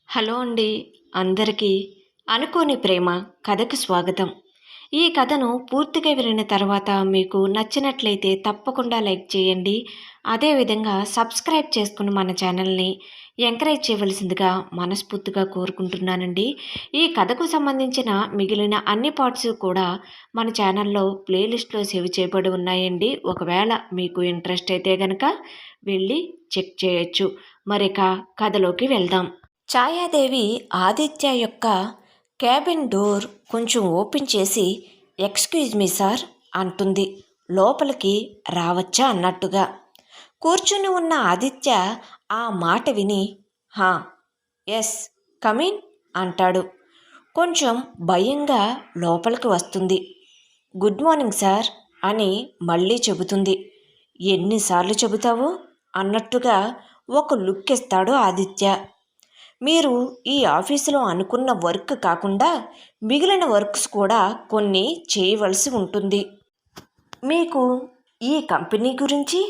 Hello అండి. అందరికీ అనుకోని ప్రేమ కథకు స్వాగతం. ఈ కథను పూర్తిగా వినిన తర్వాత మీకు నచ్చినట్లయితే తప్పకుండా లైక్ చేయండి. అదేవిధంగా సబ్స్క్రైబ్ చేసుకుని మన ఛానల్ని ఎంకరేజ్ చేయవలసిందిగా మనస్ఫూర్తిగా కోరుకుంటున్నానండి. ఈ కథకు సంబంధించిన మిగిలిన అన్ని పార్ట్స్ కూడా మన ఛానల్లో ప్లేలిస్ట్లో సేవ్ చేయబడి ఉన్నాయండి. ఒకవేళ మీకు ఇంట్రెస్ట్ అయితే గనక వెళ్ళి చెక్ చేయొచ్చు. మరిక కథలోకి వెళ్దాం. ఛాయాదేవి ఆదిత్య యొక్క క్యాబిన్ డోర్ కొంచెం ఓపెన్ చేసి ఎక్స్క్యూజ్ మీ సార్ అంటుంది. లోపలికి రావచ్చా అన్నట్టుగా. కూర్చుని ఉన్న ఆదిత్య ఆ మాట విని హా ఎస్ కమిన్ అంటాడు. కొంచెం భయంగా లోపలికి వస్తుంది. గుడ్ మార్నింగ్ సార్ అని మళ్ళీ చెబుతుంది. ఎన్నిసార్లు చెబుతావు అన్నట్టుగా ఒక లుక్ ఇస్తాడు ఆదిత్య. మీరు ఈ ఆఫీసులో అనుకున్న వర్క్ కాకుండా మిగిలిన వర్క్స్ కూడా కొన్ని చేయవలసి ఉంటుంది. మీకు ఈ కంపెనీ గురించి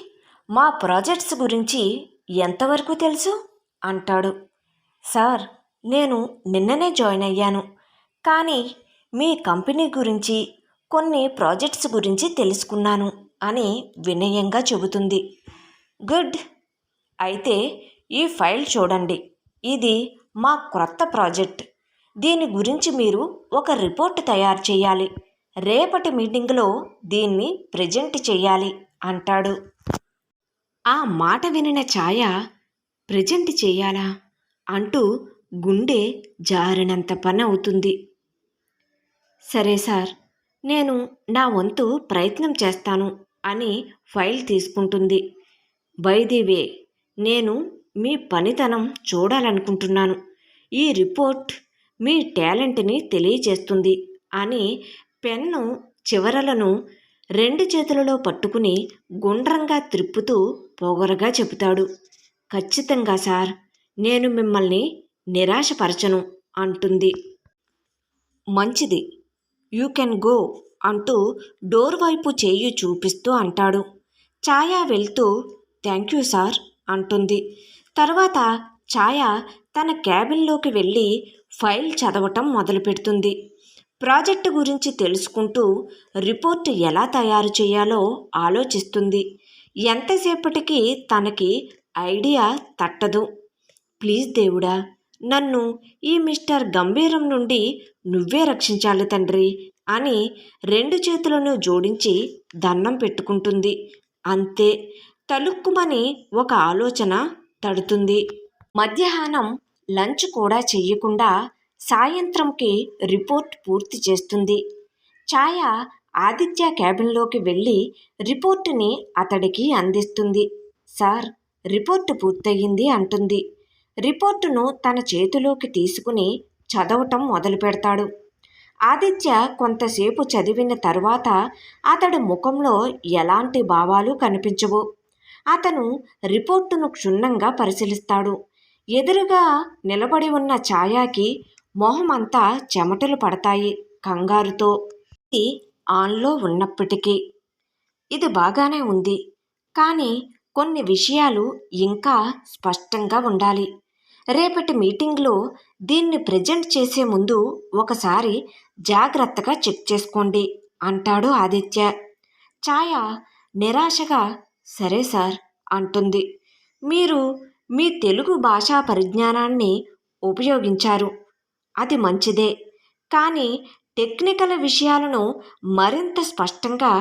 మా ప్రాజెక్ట్స్ గురించి ఎంతవరకు తెలుసు అంటాడు. సార్ నేను నిన్ననే జాయిన్ అయ్యాను, కానీ మీ కంపెనీ గురించి కొన్ని ప్రాజెక్ట్స్ గురించి తెలుసుకున్నాను అని వినయంగా చెబుతుంది. గుడ్, అయితే ఈ ఫైల్ చూడండి. ఇది మా క్రొత్త ప్రాజెక్ట్. దీని గురించి మీరు ఒక రిపోర్ట్ తయారు చేయాలి. రేపటి మీటింగ్లో దీన్ని ప్రెజెంట్ చేయాలి అంటాడు. ఆ మాట వినిన ఛాయ ప్రెజెంట్ చేయాలా అంటూ గుండె జారినంత పని అవుతుంది. సరే సార్, నేను నా వంతు ప్రయత్నం చేస్తాను అని ఫైల్ తీసుకుంటుంది. బై ది వే, నేను మీ పనితనం చూడాలనుకుంటున్నాను. ఈ రిపోర్ట్ మీ టాలెంట్ని తెలియజేస్తుంది అని పెన్ను చివరలను రెండు చేతులలో పట్టుకుని గుండ్రంగా త్రిప్పుతూ పొగరగా చెబుతాడు. ఖచ్చితంగా సార్, నేను మిమ్మల్ని నిరాశపరచను అంటుంది. మంచిది, యూ కెన్ గో అంటూ డోర్ వైపు చేయి చూపిస్తూ అంటాడు. ఛాయ వెళ్తూ థ్యాంక్ యూ సార్ అంటుంది. తర్వాత ఛాయ తన క్యాబిన్లోకి వెళ్ళి ఫైల్ చదవటం మొదలుపెడుతుంది. ప్రాజెక్టు గురించి తెలుసుకుంటూ రిపోర్ట్ ఎలా తయారు చేయాలో ఆలోచిస్తుంది. ఎంతసేపటికి తనకి ఐడియా తట్టదు. ప్లీజ్ దేవుడా, నన్ను ఈ మిస్టర్ గంభీరం నుండి నువ్వే రక్షించాలి తండ్రి అని రెండు చేతులను జోడించి దండం పెట్టుకుంటుంది. అంతే, తలుక్కుమని ఒక ఆలోచన తడుతుంది. మధ్యాహ్నం లంచ్ కూడా చెయ్యకుండా సాయంత్రంకి రిపోర్ట్ పూర్తి చేస్తుంది. ఛాయ ఆదిత్య క్యాబిన్లోకి వెళ్ళి రిపోర్టుని అతడికి అందిస్తుంది. సార్, రిపోర్టు పూర్తయింది అంటుంది. రిపోర్టును తన చేతిలోకి తీసుకుని చదవటం మొదలు పెడతాడు. ఆదిత్య కొంతసేపు చదివిన తర్వాత అతడి ముఖంలో ఎలాంటి భావాలు కనిపించవు. అతను రిపోర్టును క్షుణ్ణంగా పరిశీలిస్తాడు. ఎదురుగా నిలబడి ఉన్న ఛాయాకి మొహమంతా చెమటలు పడతాయి కంగారుతో. ఇది ఆన్లో ఉన్నప్పటికీ ఇది బాగానే ఉంది, కానీ కొన్ని విషయాలు ఇంకా స్పష్టంగా ఉండాలి. రేపటి మీటింగ్లో దీన్ని ప్రజెంట్ చేసే ముందు ఒకసారి జాగ్రత్తగా చెక్ చేసుకోండి అంటాడు ఆదిత్య. ఛాయ నిరాశగా సరే సార్ అంటుంది. మీరు మీ తెలుగు భాషా పరిజ్ఞానాన్ని ఉపయోగించారు, అది మంచిదే, కానీ టెక్నికల్ విషయాలను మరింత స్పష్టంగా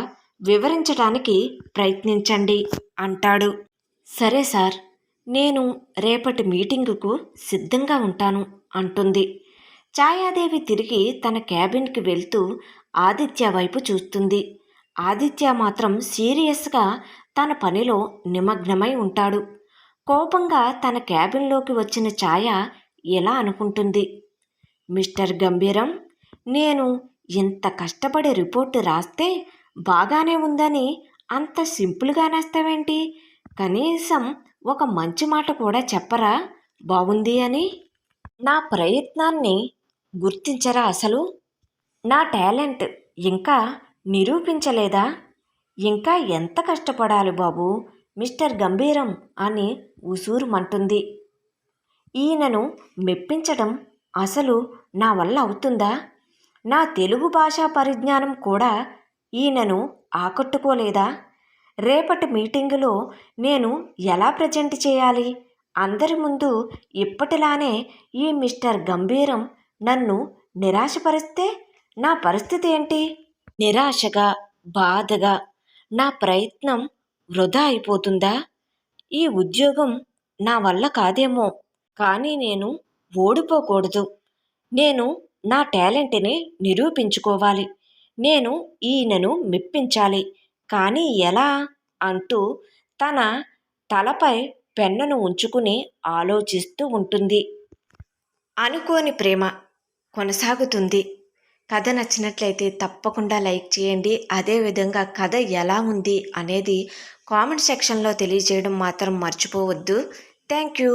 వివరించడానికి ప్రయత్నించండి అంటాడు. సరే సార్, నేను రేపటి మీటింగుకు సిద్ధంగా ఉంటాను అంటుంది. ఛాయాదేవి తిరిగి తన క్యాబిన్కి వెళ్తూ ఆదిత్య వైపు చూస్తుంది. ఆదిత్య మాత్రం సీరియస్గా తన పనిలో నిమగ్నమై ఉంటాడు. కోపంగా తన క్యాబిన్లోకి వచ్చిన ఛాయ ఎలా అనుకుంటుంది, మిస్టర్ గంభీరం, నేను ఇంత కష్టపడి రిపోర్టు రాస్తే బాగానే ఉందని అంత సింపుల్గా రాస్తావేంటి? కనీసం ఒక మంచి మాట కూడా చెప్పరా బాగుంది అని? నా ప్రయత్నాన్ని గుర్తించరా అసలు? నా టాలెంట్ ఇంకా నిరూపించలేదా? ఇంకా ఎంత కష్టపడాలి బాబు మిస్టర్ గంభీరం అని ఉసూరుమంటుంది. ఈయనను మెప్పించడం అసలు నా వల్ల అవుతుందా? నా తెలుగు భాషా పరిజ్ఞానం కూడా ఈయనను ఆకట్టుకోలేదా? రేపటి మీటింగులో నేను ఎలా ప్రజెంట్ చేయాలి? అందరి ముందు ఇప్పటిలానే ఈ మిస్టర్ గంభీరం నన్ను నిరాశపరిస్తే నా పరిస్థితి ఏంటి? నిరాశగా, బాధగా నా ప్రయత్నం వృధా అయిపోతుందా? ఈ ఉద్యోగం నా వల్ల కాదేమో, కానీ నేను ఓడిపోకూడదు. నేను నా టాలెంట్ని నిరూపించుకోవాలి. నేను ఈయనను మెప్పించాలి. కానీ ఎలా అంటూ తన తలపై పెన్నును ఉంచుకుని ఆలోచిస్తూ ఉంటుంది. అనుకోని ప్రేమ కొనసాగుతుంది. కథ నచ్చినట్లయితే తప్పకుండా లైక్ చేయండి. అదేవిధంగా కథ ఎలా ఉంది అనేది కామెంట్ సెక్షన్లో తెలియజేయడం మాత్రం మర్చిపోవద్దు. Thank you.